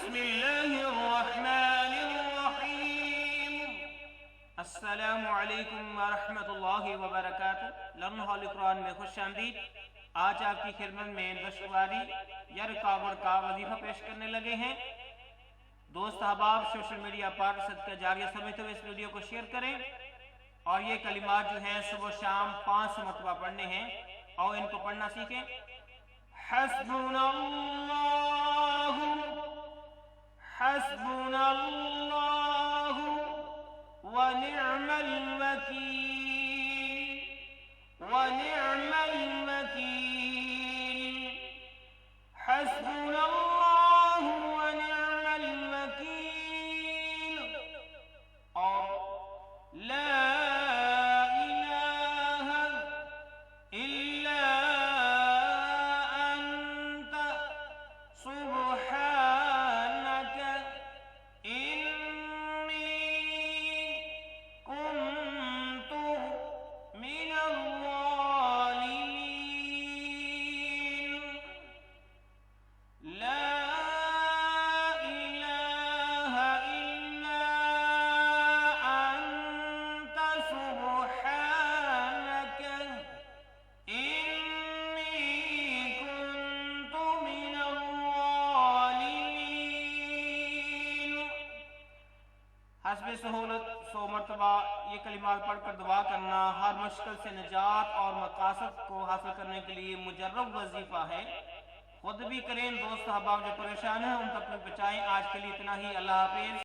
बिस्मिल्लाहिर्रहमानिर्रहीम। अस्सलामु अलैकुम वरहमतुल्लाहि वबरकातुहू। लर्न हॉल कुरान में खुश आमदीद। आज आपकी खिदमत में दशवारी या रिकावट का वजीफा पेश करने लगे हैं। दोस्त अहबाब सोशल मीडिया पर सदका जारिया समझते हुए इस वीडियो को शेयर करें और ये कलिमात जो हैं सुबह शाम 5 मरतबा पढ़ने हैं और इनको पढ़ना सीखें। हस्बुनल्लाहु हस्बुनल्लाहु व निअमल वकील व निअमल वकील। हस्बुनल्लाहु व निअमल वकील। और ला इलाहा इल्ला अंत सुब्हानक इन्नी कुन्तु मिनल ज़ालिमीन। ला इलाहा इल्ला अंत सुब्हानक इन्नी कुन्तु मिनल ज़ालिमीन। हस्बे सहूलत 100 मरतबा ये कलिमात पढ़कर दुआ करना हर मुश्किल से निजात और मकासद को हासिल करने के लिए मुजर्रब वजीफा है। खुद भी करें, दोस्त अहबाब जो परेशान हैं उन तक भी बचाएं। आज के लिए इतना ही। अल्लाह हाफिज।